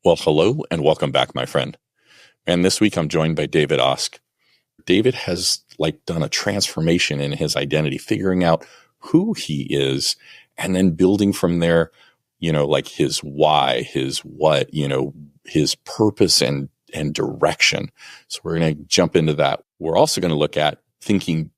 Well, hello and welcome back, my friend. And this week I'm joined by David Osk. David has done a transformation in his identity, figuring out who he is and then building from there, his why, his what, his purpose and direction. So we're going to jump into that. We're also going to look at thinking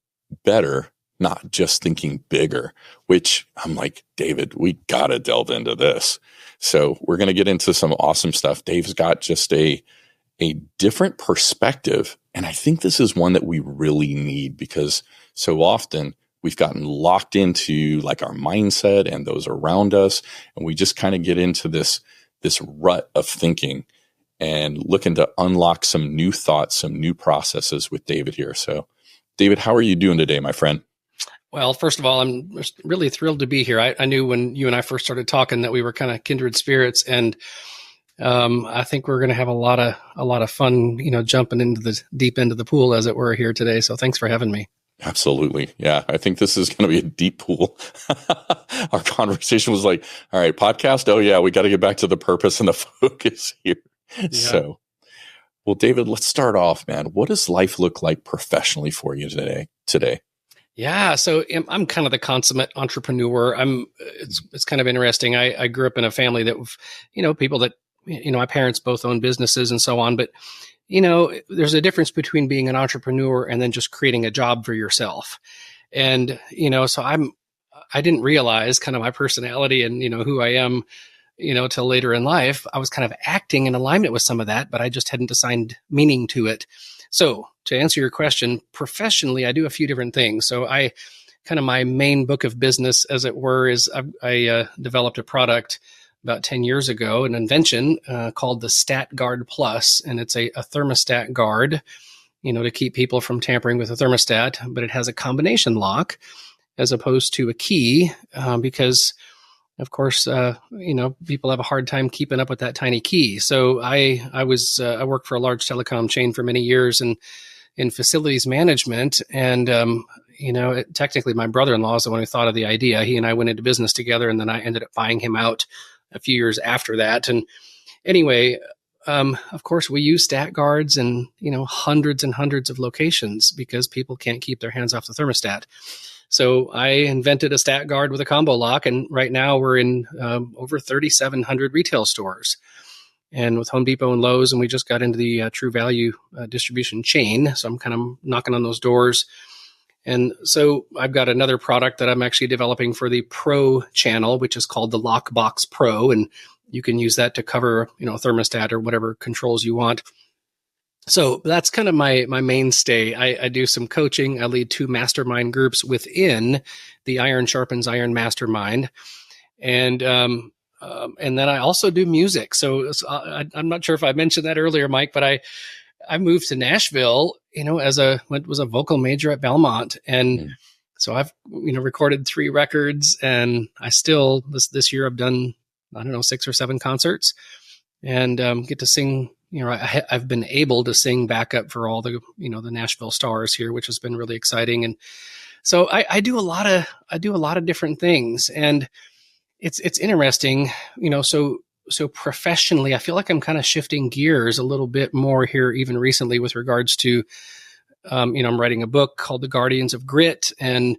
better, not just thinking bigger, which I'm like, David, we got to delve into this. So we're going to get into some awesome stuff. Dave's got just a different perspective. And I think this is one that we really need because so often we've gotten locked into our mindset and those around us. And we just kind of get into this rut of thinking and looking to unlock some new thoughts, some new processes with David here. So David, how are you doing today, my friend? Well, first of all, I'm just really thrilled to be here. I knew when you and I first started talking that we were kind of kindred spirits, and I think we're going to have a lot of fun, jumping into the deep end of the pool, as it were, here today. So thanks for having me. Absolutely. Yeah. I think this is going to be a deep pool. Our conversation was like, all right, podcast. Oh yeah, we got to get back to the purpose and the focus here. Yeah. So, well, David, let's start off, man. What does life look like professionally for you today? Yeah. So I'm kind of the consummate entrepreneur. It's kind of interesting. I grew up in a family that, people that, my parents both own businesses and so on, but there's a difference between being an entrepreneur and then just creating a job for yourself. And, so I didn't realize kind of my personality and, who I am, till later in life. I was kind of acting in alignment with some of that, but I just hadn't assigned meaning to it. So to answer your question, professionally, I do a few different things. So my main book of business, as it were, is I developed a product about 10 years ago, an invention called the Stat Guard Plus, and it's a thermostat guard, to keep people from tampering with a thermostat, but it has a combination lock as opposed to a key because, of course, people have a hard time keeping up with that tiny key. So I worked for a large telecom chain for many years and in facilities management, and technically my brother-in-law is the one who thought of the idea. He and I went into business together, and then I ended up buying him out a few years after that. And anyway, of course, we use stat guards in hundreds and hundreds of locations because people can't keep their hands off the thermostat. So I invented a stat guard with a combo lock, and right now we're in over 3,700 retail stores, and with Home Depot and Lowe's, and we just got into the True Value distribution chain. So I'm kind of knocking on those doors. And so I've got another product that I'm actually developing for the Pro channel, which is called the Lockbox Pro, and you can use that to cover a thermostat or whatever controls you want. So that's kind of my mainstay. I do some coaching. I lead 2 mastermind groups within the Iron Sharpens Iron Mastermind. And then I also do music. So I'm not sure if I mentioned that earlier, Mike, but I moved to Nashville, was a vocal major at Belmont. And so I've, recorded 3 records, and I still, this year I've done, 6 or 7 concerts, and get to sing. I've been able to sing backup for all the, the Nashville stars here, which has been really exciting. And so I do a lot of different things, and it's interesting, so professionally, I feel like I'm kind of shifting gears a little bit more here, even recently with regards to, I'm writing a book called The Guardians of Grit, and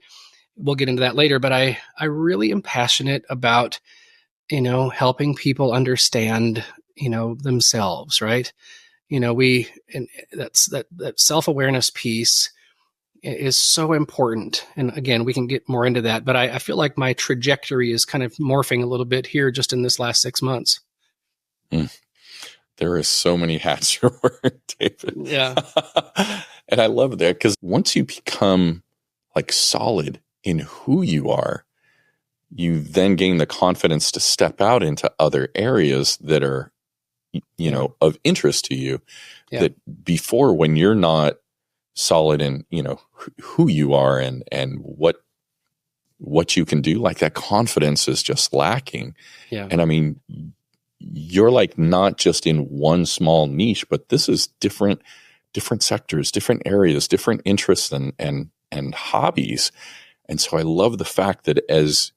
we'll get into that later, but I really am passionate about, helping people understand themselves, right? That self-awareness piece is so important. And again, we can get more into that, but I feel like my trajectory is kind of morphing a little bit here just in this last 6 months. There is so many hats you're wearing, David. Yeah. And I love that because once you become solid in who you are, you then gain the confidence to step out into other areas that are, of interest to you. Yeah. That before, when you're not solid in, who you are and what you can do, that confidence is just lacking. Yeah. And I mean, you're not just in one small niche, but this is different sectors, different areas, different interests and hobbies. And so I love the fact that as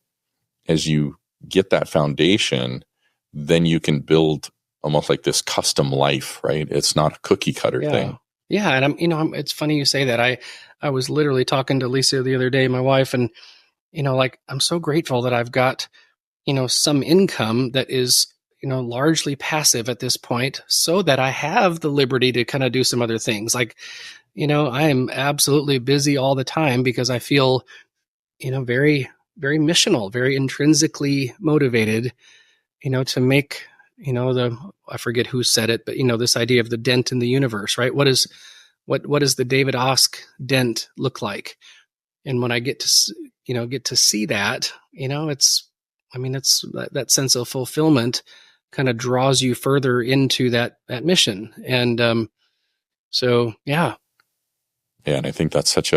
you get that foundation, then you can build almost like this custom life, right? It's not a cookie cutter thing. Yeah. And it's funny you say that. I was literally talking to Lisa the other day, my wife, and, like, I'm so grateful that I've got, some income that is, largely passive at this point, so that I have the liberty to kind of do some other things. Like, I am absolutely busy all the time because I feel, very, very missional, very intrinsically motivated, to make, I forget who said it, but, this idea of the dent in the universe, right? What does the David Osk dent look like? And when I get to see that, it's that sense of fulfillment kind of draws you further into that mission. And so, yeah. Yeah. And I think that's such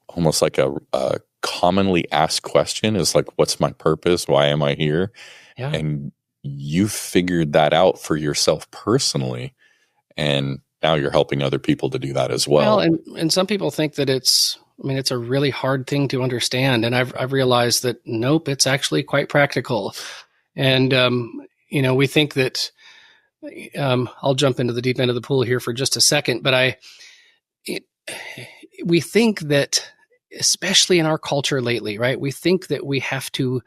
almost like a commonly asked question is like, what's my purpose? Why am I here? Yeah. And you figured that out for yourself personally. And now you're helping other people to do that as well. And some people think that it's a really hard thing to understand. And I've realized that, nope, it's actually quite practical. And, we think that, I'll jump into the deep end of the pool here for just a second, but we think that, especially in our culture lately, right? We think that we have to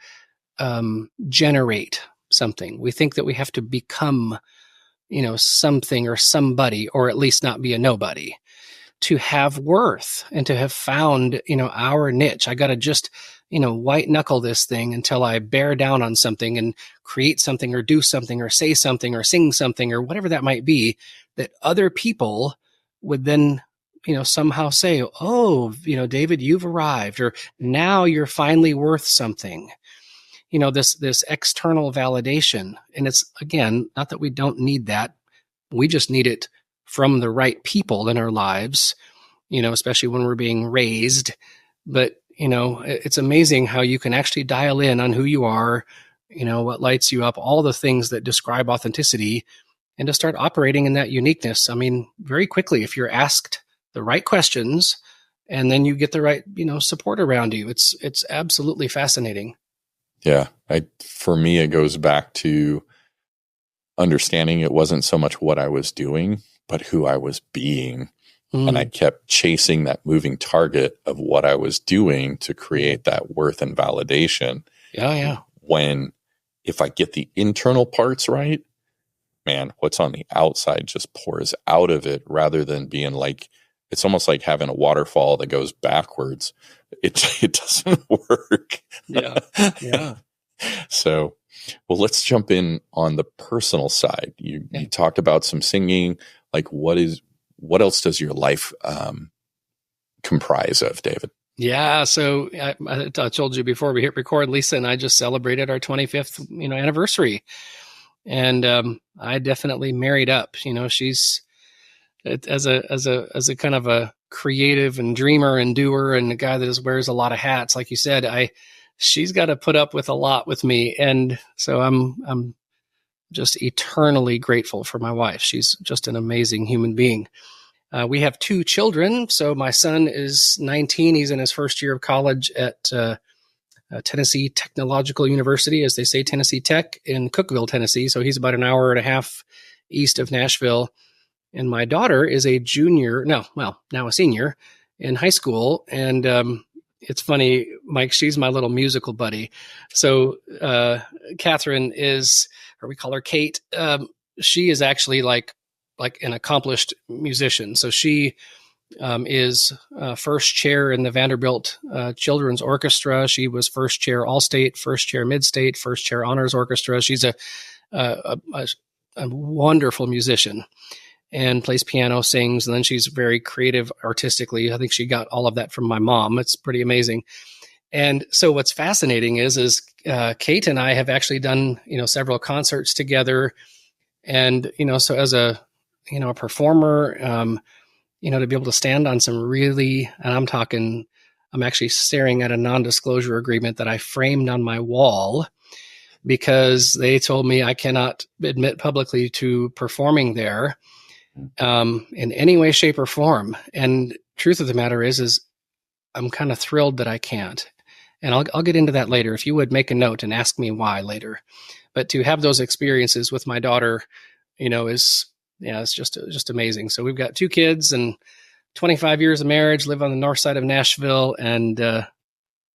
generate something. We think that we have to become, something or somebody, or at least not be a nobody, to have worth and to have found, our niche. I got to just, white knuckle this thing until I bear down on something and create something or do something or say something or sing something or whatever that might be, that other people would then, somehow say, oh, David, you've arrived, or now you're finally worth something. This external validation. And it's, again, not that we don't need that. We just need it from the right people in our lives, especially when we're being raised. But, it's amazing how you can actually dial in on who you are, what lights you up, all the things that describe authenticity, and to start operating in that uniqueness. Very quickly, if you're asked the right questions and then you get the right, support around you, it's absolutely fascinating. Yeah. For me, it goes back to understanding it wasn't so much what I was doing, but who I was being. And I kept chasing that moving target of what I was doing to create that worth and validation. Yeah. When, if I get the internal parts right, man, what's on the outside just pours out of it, rather than being like, it's almost like having a waterfall that goes backwards. It doesn't work. Yeah. So, well, let's jump in on the personal side. You talked about some singing. Like, what else does your life comprise of, David? Yeah. So I told you before we hit record, Lisa and I just celebrated our 25th, anniversary, and I definitely married up. She's as a kind of a creative and dreamer and doer and a guy that wears a lot of hats, like you said. She's got to put up with a lot with me, and so I'm just eternally grateful for my wife. She's just an amazing human being. We have 2 children. So my son is 19. He's in his first year of college at Tennessee Technological University, as they say, Tennessee Tech in Cookeville, Tennessee. So he's about an hour and a half east of Nashville. And my daughter is a now a senior in high school. And it's funny, Mike, she's my little musical buddy. So Catherine is, or we call her Kate. She is actually like an accomplished musician. So she is first chair in the Vanderbilt Children's Orchestra. She was first chair All-State, first chair Mid-State, first chair Honors Orchestra. She's a wonderful musician and plays piano, sings, and then she's very creative artistically. I think she got all of that from my mom. It's pretty amazing. And so what's fascinating is Kate and I have actually done, several concerts together. And, so as a performer, to be able to stand on some really, and I'm actually staring at a non-disclosure agreement that I framed on my wall because they told me I cannot admit publicly to performing there in any way, shape, or form. And truth of the matter is I'm kind of thrilled that I can't. And I'll get into that later. If you would make a note and ask me why later. But to have those experiences with my daughter, it's just amazing. So we've got 2 kids and 25 years of marriage, live on the north side of Nashville, and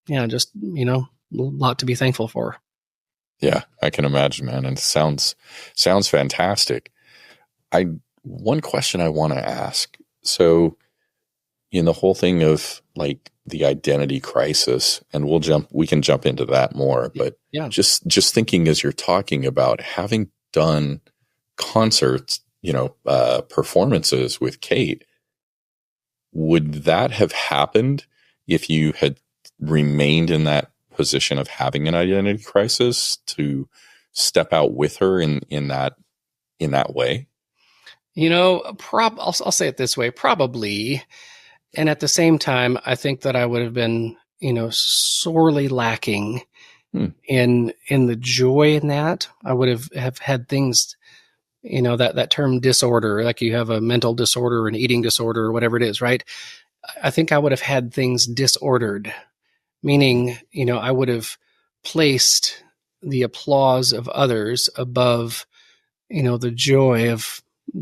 just a lot to be thankful for. Yeah, I can imagine, man. And it sounds fantastic. One question I want to ask. So in the whole thing of like the identity crisis, and we can jump into that more, but just thinking as you're talking about having done concerts, performances with Kate, would that have happened if you had remained in that position of having an identity crisis to step out with her in that way? I'll say it this way, probably. And at the same time, I think that I would have been, sorely lacking in the joy in that. I would have had things, that term disorder, like you have a mental disorder, an eating disorder, or whatever it is, right? I think I would have had things disordered, meaning, I would have placed the applause of others above, the joy of, I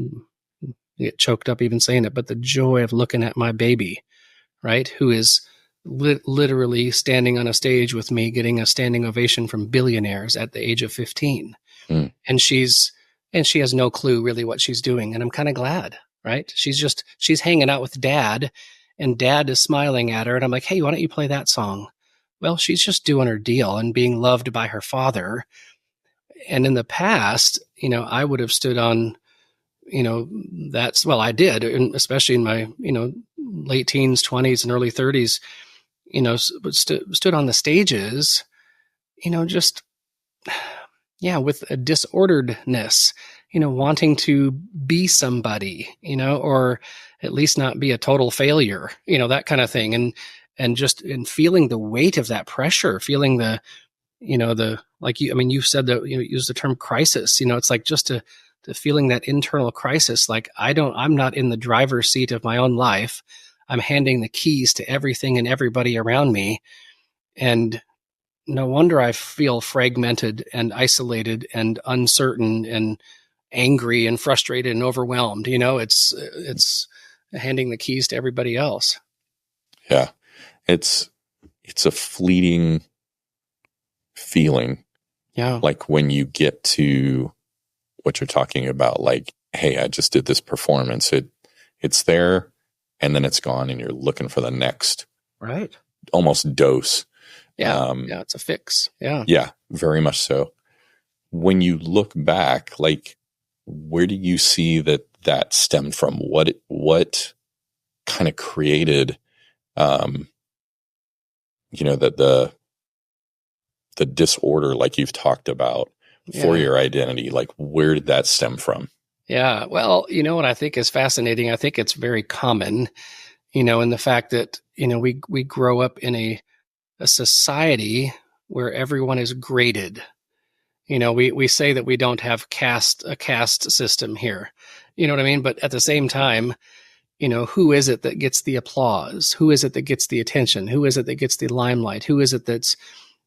get choked up even saying it, but the joy of looking at my baby, right? Who is literally standing on a stage with me, getting a standing ovation from billionaires at the age of 15. And she has no clue really what she's doing. And I'm kind of glad, right? She's hanging out with dad, and dad is smiling at her. And I'm like, hey, why don't you play that song? Well, she's just doing her deal and being loved by her father. And in the past, I would have stood on, I did, especially in my, late teens, 20s and early 30s, stood on the stages, with a disorderedness, wanting to be somebody, or at least not be a total failure, that kind of thing. And just in feeling the weight of that pressure, feeling the you said that, use the term crisis, it's like just to feeling that internal crisis, like I'm not in the driver's seat of my own life. I'm handing the keys to everything and everybody around me. And no wonder I feel fragmented and isolated and uncertain and angry and frustrated and overwhelmed. It's handing the keys to everybody else. Yeah. It's a fleeting feeling. Yeah. Like when you get to what you're talking about, like, hey, I just did this performance. It's there and then it's gone and you're looking for the next, right? Almost dose. Yeah. It's a fix. Yeah. Yeah, very much so. When you look back, like, where do you see that stemmed from? What kind of created, the disorder, like you've talked about, for your identity? Like, where did that stem from? Yeah. Well, what I think is fascinating, I think it's very common, in the fact that, we grow up in a society where everyone is graded. We say that we don't have a caste system here. You know what I mean? But at the same time, who is it that gets the applause? Who is it that gets the attention? Who is it that gets the limelight? Who is it that's,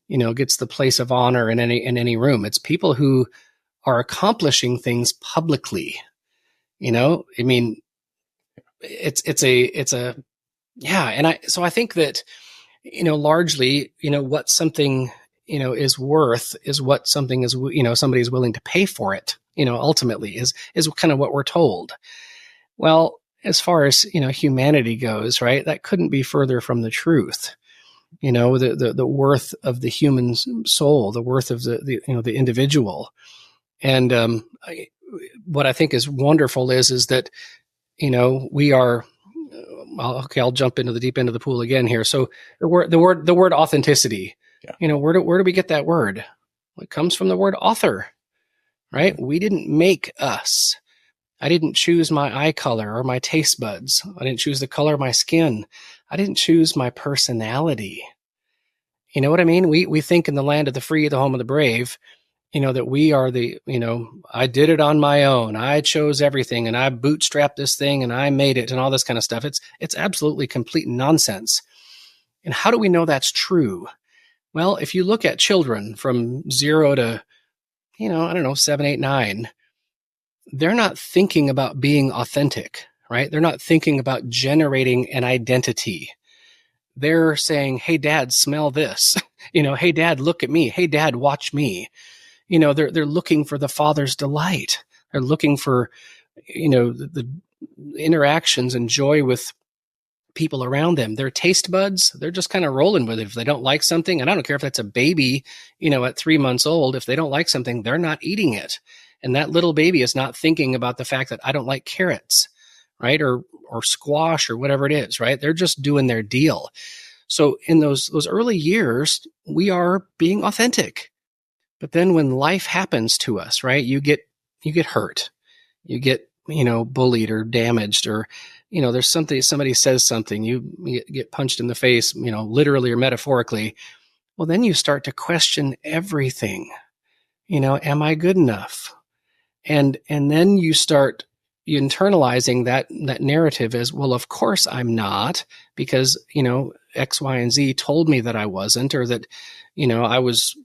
gets the place of honor in any room? It's people who are accomplishing things publicly. I mean, it's a and I think that, largely, what something, is worth is what something is, somebody's willing to pay for it, ultimately is kind of what we're told. Well, as far as, humanity goes, right, that couldn't be further from the truth. The worth of the human soul, the worth of the individual. And what I think is wonderful is that, we are, I'll jump into the deep end of the pool again here. So the word authenticity, where do we get that word? Well, it comes from the word author, right? We didn't make us. I didn't choose my eye color or my taste buds. I didn't choose the color of my skin. I didn't choose my personality. You know what I mean? We think in the land of the free, the home of the brave, that we are I did it on my own. I chose everything and I bootstrapped this thing and I made it and all this kind of stuff. It's absolutely complete nonsense. And how do we know that's true? Well, if you look at children from 0 to, I don't know, 7, 8, 9, they're not thinking about being authentic, right? They're not thinking about generating an identity. They're saying, hey, dad, smell this. Hey, dad, look at me. Hey, dad, watch me. They're looking for the father's delight. They're looking for, the interactions and joy with people around them. Their taste buds, they're just kind of rolling with it. If they don't like something, and I don't care if that's a baby, at 3 months old, if they don't like something, they're not eating it. And that little baby is not thinking about the fact that I don't like carrots, right? Or squash or whatever it is, right? They're just doing their deal. So in those early years, we are being authentic. But then when life happens to us, right? You get hurt. You get, bullied or damaged, or, there's somebody says something, you get punched in the face, literally or metaphorically. Well, then you start to question everything. Am I good enough? And then you start internalizing that narrative as, well, of course I'm not, because, X, Y, and Z told me that I wasn't, or that, I was,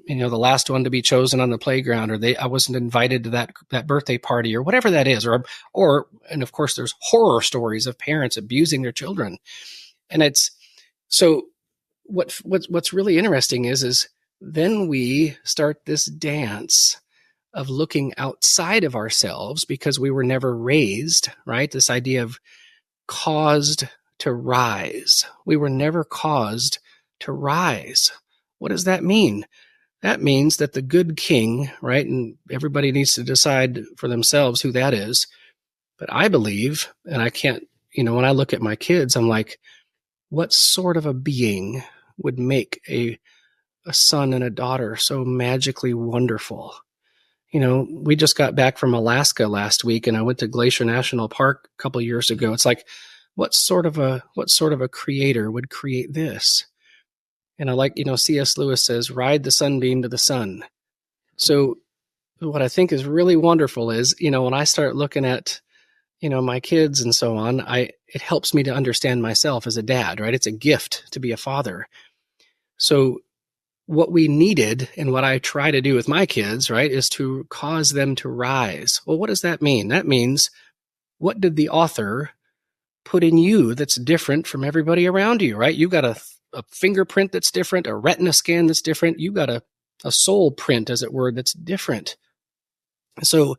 the last one to be chosen on the playground, or I wasn't invited to that birthday party, or whatever that is, and of course there's horror stories of parents abusing their children. And it's so what's really interesting is then we start this dance of looking outside of ourselves, because we were never raised, right? This idea of caused to rise. We were never caused to rise. What does that mean? That means that the good king, right? And everybody needs to decide for themselves who that is. But I believe, and I can't, when I look at my kids, I'm like, what sort of a being would make a son and a daughter so magically wonderful? We just got back from Alaska last week, and I went to Glacier National Park a couple of years ago. It's like, what sort of a creator would create this? And I like, C.S. Lewis says, ride the sunbeam to the sun. So what I think is really wonderful is, when I start looking at, my kids and so on, it helps me to understand myself as a dad, right? It's a gift to be a father. So what we needed, and what I try to do with my kids, right, is to cause them to rise. Well, what does that mean? That means, what did the author put in you that's different from everybody around you, right? You've got a fingerprint that's different, a retina scan that's different. You've got a soul print, as it were, that's different. So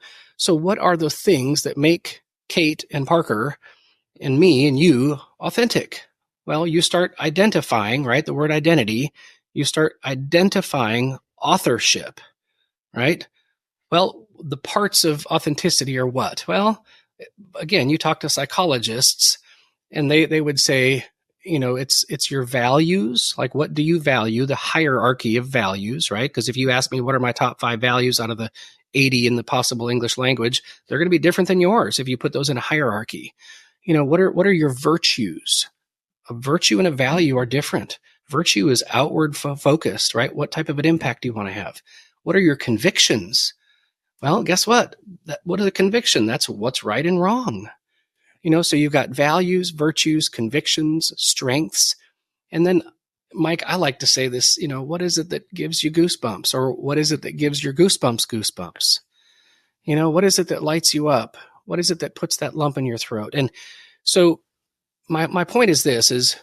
what are the things that make Kate and Parker and me and you authentic? Well, you start identifying, right? The word identity. You start identifying authorship, right? Well, the parts of authenticity are what? Well, again, you talk to psychologists, and they would say, it's your values. Like, what do you value? The hierarchy of values, right? Because if you ask me, what are my top 5 values out of the 80 in the possible English language, they're going to be different than yours if you put those in a hierarchy. What are your virtues? A virtue and a value are different. Virtue is outward focused, right? What type of an impact do you want to have? What are your convictions? Well, guess what? What is a conviction? That's what's right and wrong. So you've got values, virtues, convictions, strengths. And then, Mike, I like to say this, what is it that gives you goosebumps? Or what is it that gives your goosebumps? What is it that lights you up? What is it that puts that lump in your throat? And so my point is this, is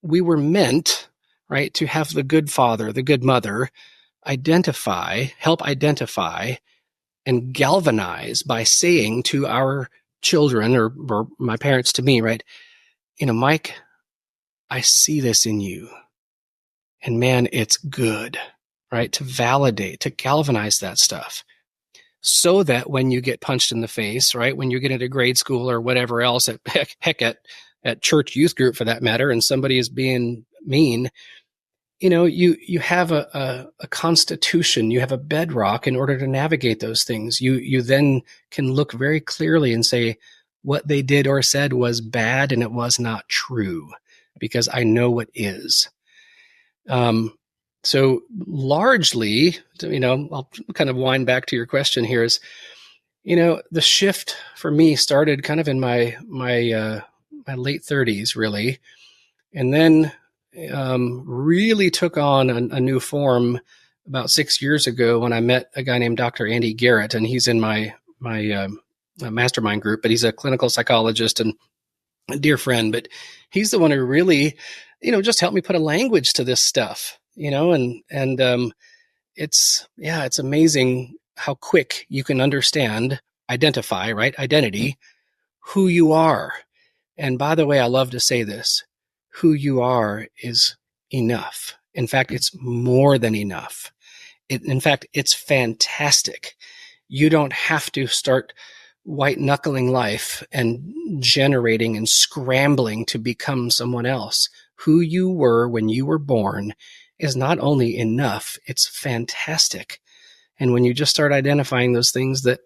we were meant, right, to have the good father, the good mother, help identify and galvanize by saying to our children, or my parents to me, right, Mike, I see this in you. And man, it's good, right? To validate, to galvanize that stuff, so that when you get punched in the face, right, when you get into grade school or whatever else, at church youth group for that matter, and somebody is being mean, you have a constitution, you have a bedrock in order to navigate those things. You then can look very clearly and say, what they did or said was bad and it was not true, because I know what is. So largely, I'll kind of wind back to your question here, is, the shift for me started kind of in my late 30s, really. And then, really took on a new form about 6 years ago when I met a guy named Dr. Andy Garrett, and he's in my mastermind group, but he's a clinical psychologist and a dear friend. But he's the one who really, just helped me put a language to this stuff, and it's amazing how quick you can understand, identify, right? Identity, who you are. And by the way, I love to say this, who you are is enough. In fact, it's more than enough. In fact, it's fantastic. You don't have to start white knuckling life and generating and scrambling to become someone else. Who you were when you were born is not only enough, it's fantastic. And when you just start identifying those things that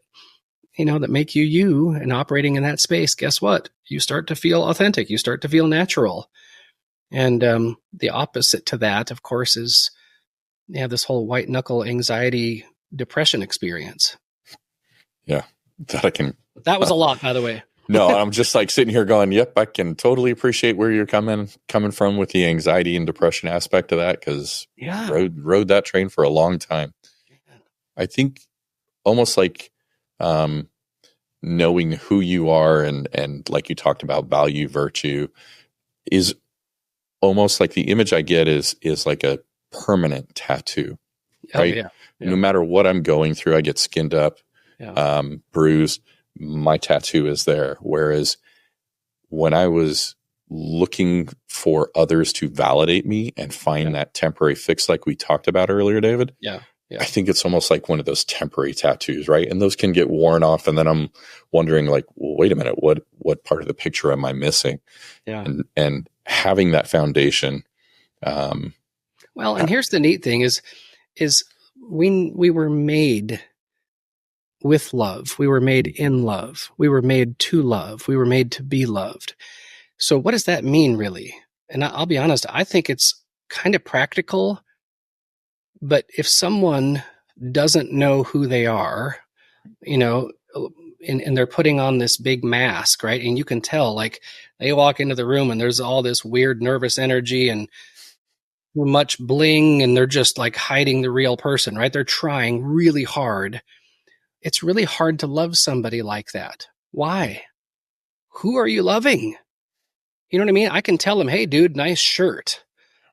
that make you you and operating in that space, guess what? You start to feel authentic. You start to feel natural. And the opposite to that, of course, is this whole white knuckle anxiety depression experience. Yeah, that was a lot, by the way. No, I'm just like sitting here going, yep, I can totally appreciate where you're coming from with the anxiety and depression aspect of that, because rode that train for a long time. I think almost like knowing who you are and like you talked about, value, virtue, is almost like the image I get is like a permanent tattoo, right? Yeah. No matter what I'm going through, I get skinned up, bruised, my tattoo is there. Whereas when I was looking for others to validate me and find that temporary fix, like we talked about earlier, David, I think it's almost like one of those temporary tattoos, right? And those can get worn off. And then I'm wondering, like, well, wait a minute, what part of the picture am I missing? Yeah. And having that foundation. Well, and here's the neat thing is we were made with love. We were made in love. We were made to love. We were made to be loved. So what does that mean, really? And I'll be honest, I think it's kind of practical. But if someone doesn't know who they are, and they're putting on this big mask, right? And you can tell, like, they walk into the room and there's all this weird nervous energy and much bling, and they're just like hiding the real person, right? They're trying really hard. It's really hard to love somebody like that. Why? Who are you loving? You know what I mean? I can tell them, hey, dude, nice shirt,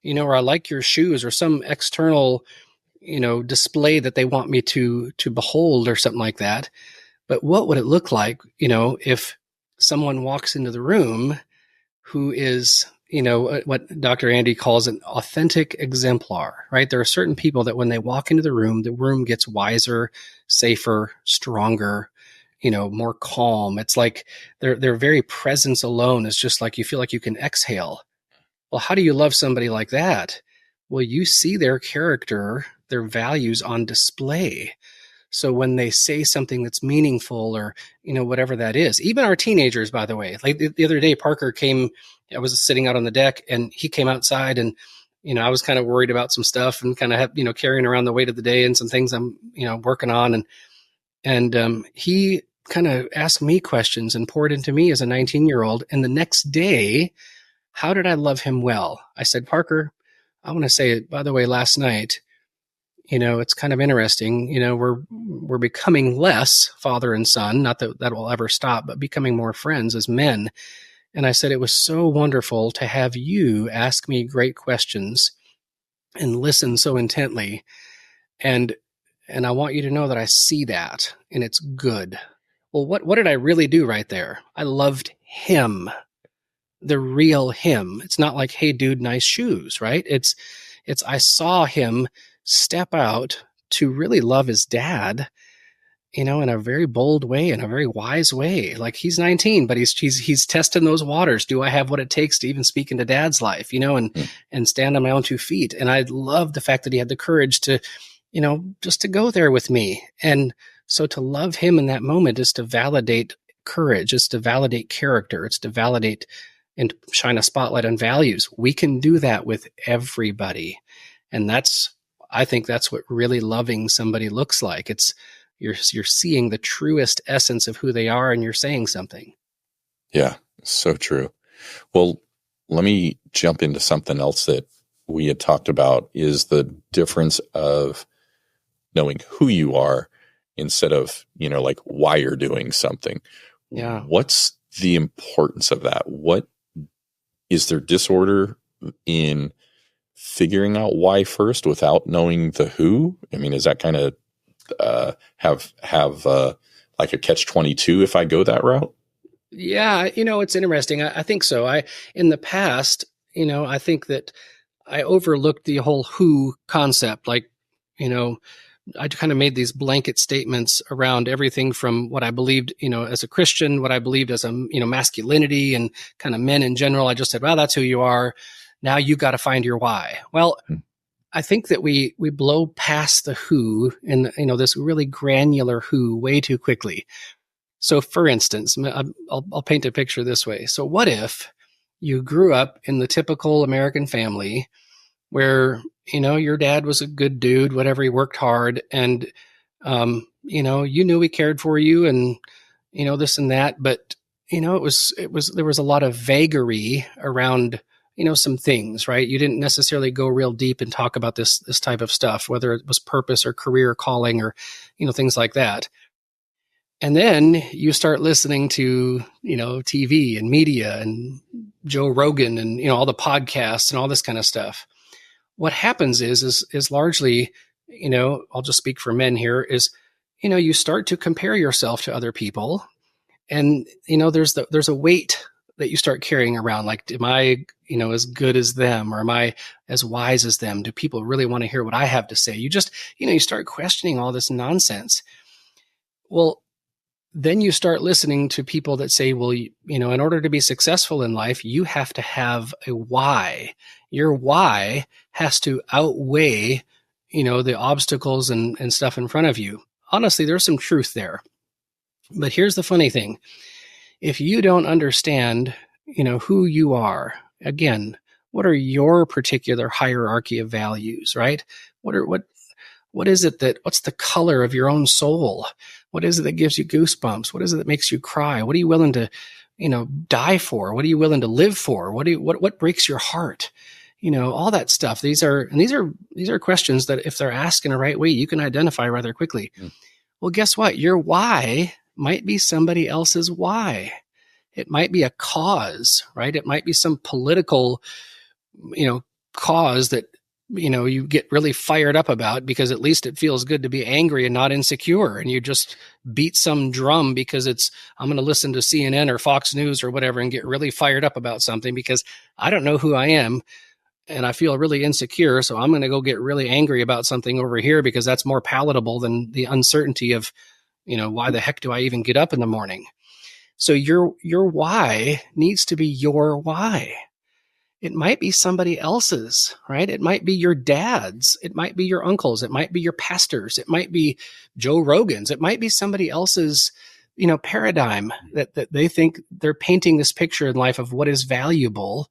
or I like your shoes, or some external, display that they want me to behold or something like that. But what would it look like, if someone walks into the room who is, what Dr. Andy calls an authentic exemplar, right? There are certain people that when they walk into the room gets wiser, safer, stronger, more calm. It's like their very presence alone is just like you feel like you can exhale. Well, how do you love somebody like that? Well, you see their character, their values on display. So when they say something that's meaningful or, whatever that is, even our teenagers, by the way, like the other day, Parker came, I was sitting out on the deck and he came outside and, I was kind of worried about some stuff and kind of, carrying around the weight of the day and some things I'm, working on. And he kind of asked me questions and poured into me as a 19-year-old. And the next day, how did I love him well? I said, Parker, I want to say, by the way, last night, it's kind of interesting. We're becoming less father and son, not that that will ever stop, but becoming more friends as men. And I said, it was so wonderful to have you ask me great questions and listen so intently. And I want you to know that I see that and it's good. Well, what did I really do right there? I loved him, the real him. It's not like, hey, dude, nice shoes, right? It's I saw him step out to really love his dad, in a very bold way, in a very wise way. Like, he's 19, but he's testing those waters. Do I have what it takes to even speak into dad's life, and stand on my own 2 feet? And I love the fact that he had the courage to, just to go there with me. And so to love him in that moment is to validate courage. It's to validate character. It's to validate and shine a spotlight on values. We can do that with everybody. And I think that's what really loving somebody looks like. It's you're seeing the truest essence of who they are and you're saying something. Yeah, so true. Well, let me jump into something else that we had talked about, is the difference of knowing who you are instead of, like why you're doing something. Yeah. What's the importance of that? What is there disorder in figuring out why first without knowing the who? I mean, is that kind of have like a catch-22 if I go that route? Yeah, it's interesting. I think so. In the past, I think that I overlooked the whole who concept. Like, I kind of made these blanket statements around everything from what I believed, as a Christian, what I believed as a, masculinity and kind of men in general. I just said, well, that's who you are. Now you got to find your why. Well, I think that we blow past the who and, this really granular who way too quickly. So, for instance, I'll paint a picture this way. So, what if you grew up in the typical American family where, your dad was a good dude, whatever, he worked hard, and, you knew he cared for you and, this and that, but, there was a lot of vagary around, some things, right? You didn't necessarily go real deep and talk about this type of stuff, whether it was purpose or career calling or, things like that. And then you start listening to, TV and media and Joe Rogan and, all the podcasts and all this kind of stuff. What happens is largely, I'll just speak for men here, is, you start to compare yourself to other people. And, there's a weight that you start carrying around. Like, am I, as good as them, or am I as wise as them? Do people really want to hear what I have to say? You just, you start questioning all this nonsense. Well, then you start listening to people that say, well, in order to be successful in life, you have to have a why. Your why has to outweigh, the obstacles and stuff in front of you. Honestly, there's some truth there. But here's the funny thing. If you don't understand, who you are, again, what are your particular hierarchy of values, right? What is it what's the color of your own soul? What is it that gives you goosebumps? What is it that makes you cry? What are you willing to, die for? What are you willing to live for? What breaks your heart? All that stuff. These are questions that if they're asked in the right way, you can identify rather quickly. Well, guess what? Your why might be somebody else's why. It might be a cause, right? It might be some political, cause that, you get really fired up about because at least it feels good to be angry and not insecure. And you just beat some drum because I'm going to listen to CNN or Fox News or whatever and get really fired up about something because I don't know who I am and I feel really insecure. So I'm going to go get really angry about something over here because that's more palatable than the uncertainty of, why the heck do I even get up in the morning? So your why needs to be your why. It might be somebody else's, right? It might be your dad's. It might be your uncle's. It might be your pastor's. It might be Joe Rogan's. It might be somebody else's, paradigm that they think they're painting this picture in life of what is valuable.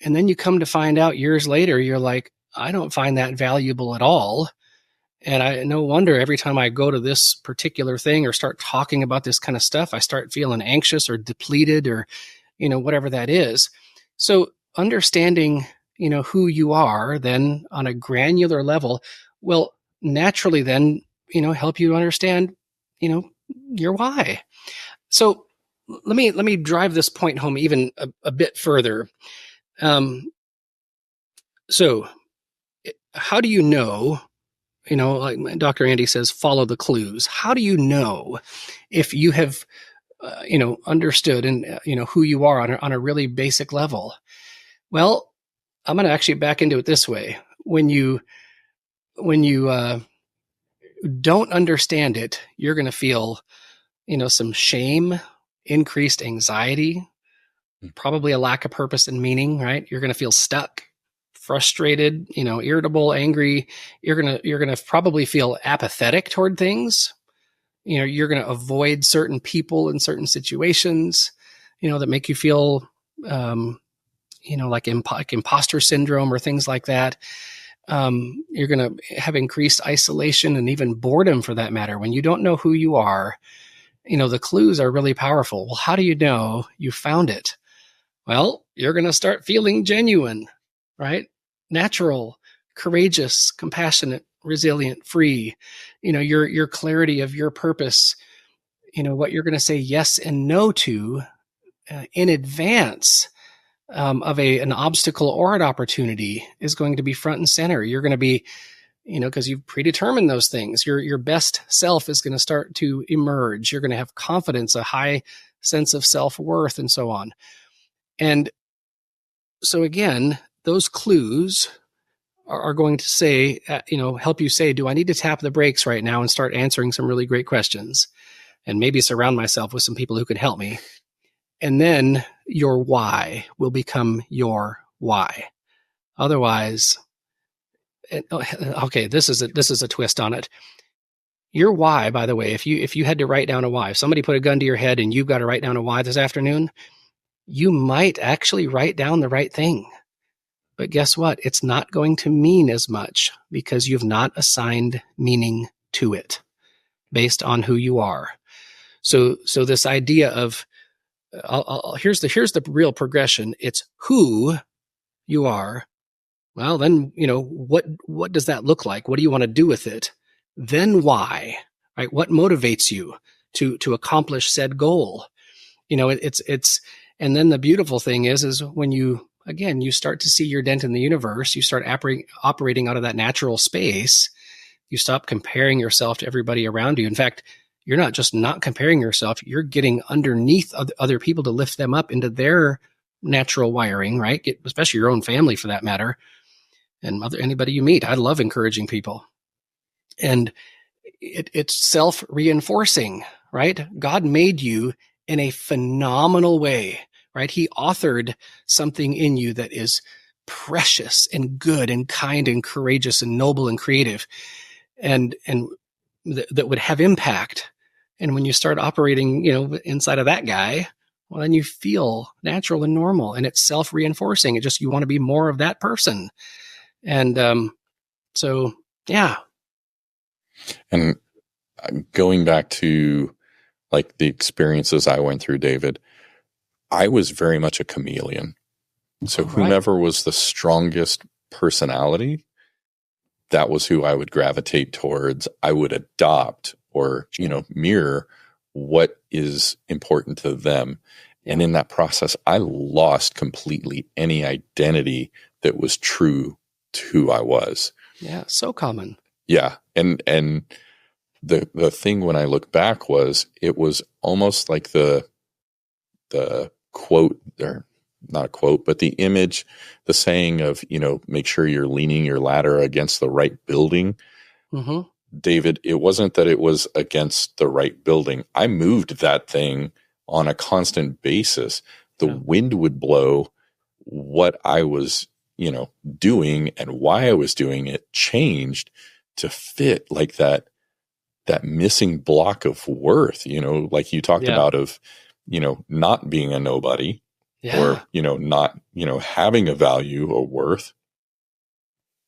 And then you come to find out years later, you're like, I don't find that valuable at all. And no wonder every time I go to this particular thing or start talking about this kind of stuff, I start feeling anxious or depleted or, whatever that is. So understanding, who you are then on a granular level will naturally then, help you understand, your why. So let me drive this point home even a bit further. So how do you know, like Dr. Andy says, follow the clues. How do you know if you have, understood and, who you are on a really basic level? Well, I'm going to actually back into it this way. When you don't understand it, you're going to feel, some shame, increased anxiety, probably a lack of purpose and meaning, right? You're going to feel stuck, frustrated, irritable, angry. You're going to probably feel apathetic toward things. You're going to avoid certain people in certain situations, that make you feel, like imposter syndrome or things like that. You're going to have increased isolation and even boredom for that matter. When you don't know who you are, the clues are really powerful. Well, how do you know you found it? Well, you're going to start feeling genuine, right? Natural, courageous, compassionate, resilient, free. Your clarity of your purpose, what you're going to say yes and no to in advance of an obstacle or an opportunity is going to be front and center. You're going to be, because you've predetermined those things. Your best self is going to start to emerge. You're going to have confidence, a high sense of self-worth, and so on. And so again, those clues are going to say, help you say, do I need to tap the brakes right now and start answering some really great questions, and maybe surround myself with some people who can help me? And then your why will become your why. Otherwise, okay, this is a twist on it. Your why, by the way, if you had to write down a why, if somebody put a gun to your head and you've got to write down a why this afternoon, you might actually write down the right thing. But guess what? It's not going to mean as much because you've not assigned meaning to it based on who you are. So this idea of here's the real progression. It's who you are. Well, then, what does that look like? What do you want to do with it? Then why, right? What motivates you to accomplish said goal? And then the beautiful thing is when you start to see your dent in the universe, you start operating out of that natural space. You stop comparing yourself to everybody around you. In fact, you're not just not comparing yourself, you're getting underneath other people to lift them up into their natural wiring, right? Especially your own family for that matter, and anybody you meet. I love encouraging people. And it's self-reinforcing, right? God made you in a phenomenal way, right? He authored something in you that is precious and good and kind and courageous and noble and creative, and that would have impact. And when you start operating, inside of that guy, well, then you feel natural and normal, and it's self-reinforcing. You want to be more of that person. And so, yeah. And going back to like the experiences I went through, David, I was very much a chameleon. So whomever was the strongest personality, that was who I would gravitate towards. I would adopt or, mirror what is important to them. And in that process, I lost completely any identity that was true to who I was. Yeah, so common. Yeah. And the thing when I look back was it was almost like the quote, or not a quote, but the image, the saying of, make sure you're leaning your ladder against the right building. Mm-hmm. David, it wasn't that it was against the right building. I moved that thing on a constant basis. The wind would blow. What I was, doing and why I was doing it changed to fit like that missing block of worth, like you talked about of, not being a nobody or, not, having a value or worth.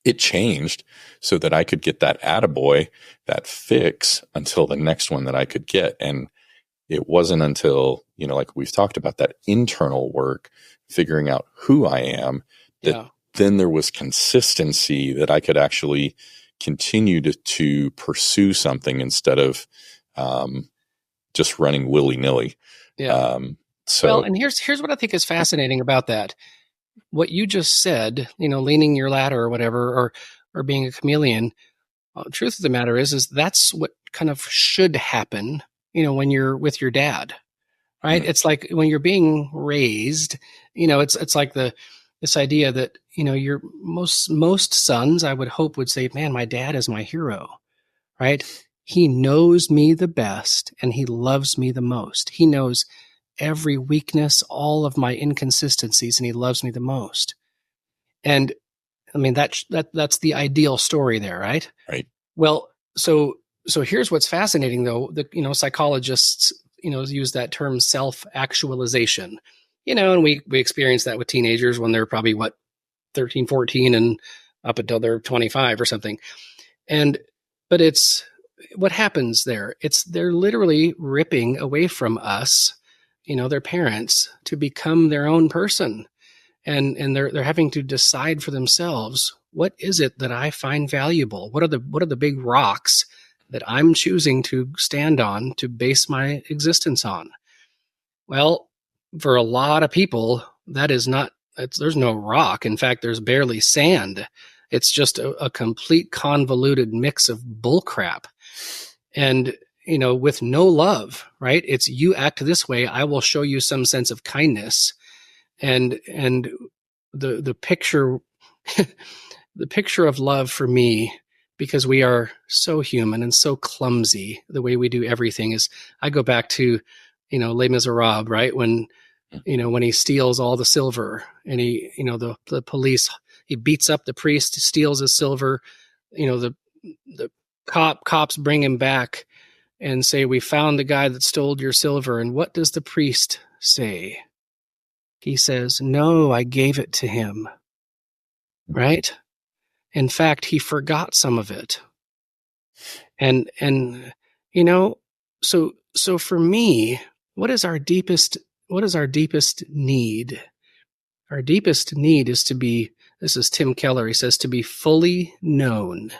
It changed so that I could get that attaboy, that fix until the next one that I could get. And it wasn't until, like we've talked about, that internal work, figuring out who I am, that then there was consistency that I could actually continue to pursue something instead of just running willy-nilly. Yeah. And here's what I think is fascinating about that. What you just said, leaning your ladder or whatever, or being a chameleon. The truth of the matter is that's what kind of should happen, when you're with your dad, right? Mm-hmm. It's like when you're being raised, it's like this idea that, your most sons, I would hope, would say, man, my dad is my hero, right? He knows me the best and he loves me the most. He knows every weakness, all of my inconsistencies, and he loves me the most. And I mean, that's the ideal story there, right? Right. Well, so here's what's fascinating though, psychologists, use that term self-actualization, and we experience that with teenagers when they're probably 13, 14 and up until they're 25 or something. But it's what happens there. They're literally ripping away from us, their parents, to become their own person. and they're having to decide for themselves, what is it that I find valuable? What are the big rocks that I'm choosing to stand on, to base my existence on? Well, for a lot of people, that is not, there's no rock. In fact, there's barely sand. It's just a complete convoluted mix of bullcrap. And, with no love, right? It's, you act this way, I will show you some sense of kindness. And the picture, the picture of love for me, because we are so human and so clumsy, the way we do everything, is, I go back to, Les Miserables, right? When he steals all the silver, and the police, he beats up the priest, steals his silver, the cops bring him back and say, we found the guy that stole your silver. And what does the priest say? He says, no, I gave it to him. Right? In fact, he forgot some of it. And so for me, what is our deepest need? Our deepest need is to be, this is Tim Keller, he says, to be fully known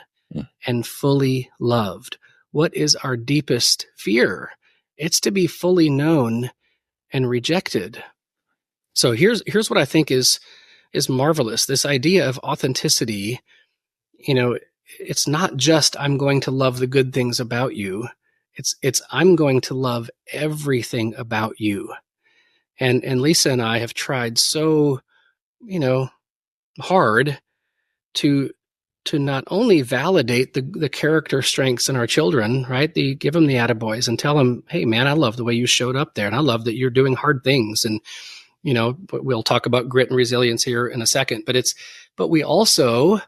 and fully loved. What is our deepest fear? It's to be fully known and rejected. So here's what I think is marvelous. This idea of authenticity, it's not just, I'm going to love the good things about you. It's I'm going to love everything about you. And Lisa and I have tried so, hard to not only validate the character strengths in our children, right? Give them the attaboys and tell them, hey man, I love the way you showed up there. And I love that you're doing hard things. And, we'll talk about grit and resilience here in a second, but we also,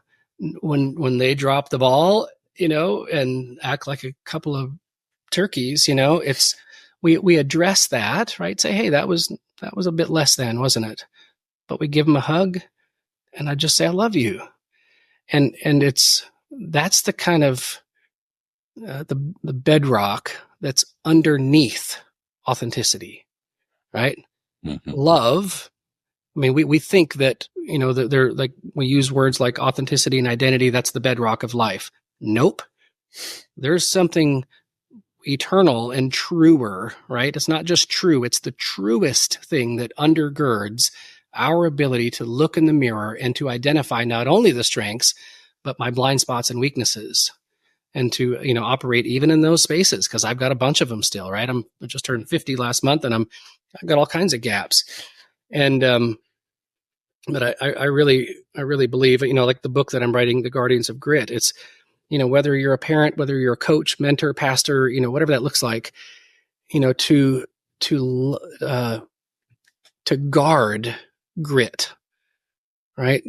when they drop the ball, and act like a couple of turkeys, it's, we address that, right? Say, hey, that was a bit less than, wasn't it? But we give them a hug, and I just say, I love you. And that's the kind of the bedrock that's underneath authenticity, right? Mm-hmm. Love. I mean, we think that, that they're like, we use words like authenticity and identity. That's the bedrock of life. Nope. There's something eternal and truer, right? It's not just true. It's the truest thing that undergirds our ability to look in the mirror and to identify not only the strengths, but my blind spots and weaknesses, and to, operate even in those spaces. Cause I've got a bunch of them still, right? I just turned 50 last month, and I've got all kinds of gaps. And, but I really believe, like the book that I'm writing, The Guardians of Grit, it's, whether you're a parent, whether you're a coach, mentor, pastor, whatever that looks like, to guard grit, right?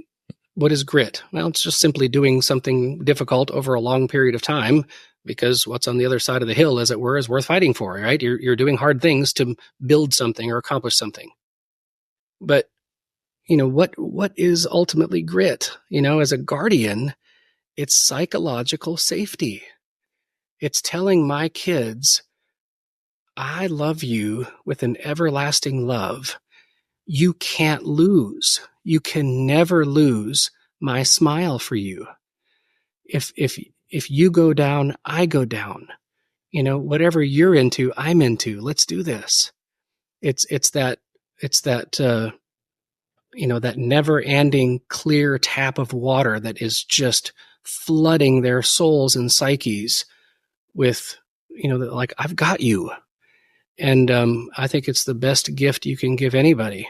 What is grit? Well, it's just simply doing something difficult over a long period of time, because what's on the other side of the hill, as it were, is worth fighting for, right? You're doing hard things to build something or accomplish something. But, what is ultimately grit? As a guardian, it's psychological safety. It's telling my kids, I love you with an everlasting love. You can't lose. You can never lose my smile for you. If you go down, I go down. Whatever you're into, I'm into. Let's do this. It's that that never-ending clear tap of water that is just flooding their souls and psyches with, like, I've got you. And I think it's the best gift you can give anybody.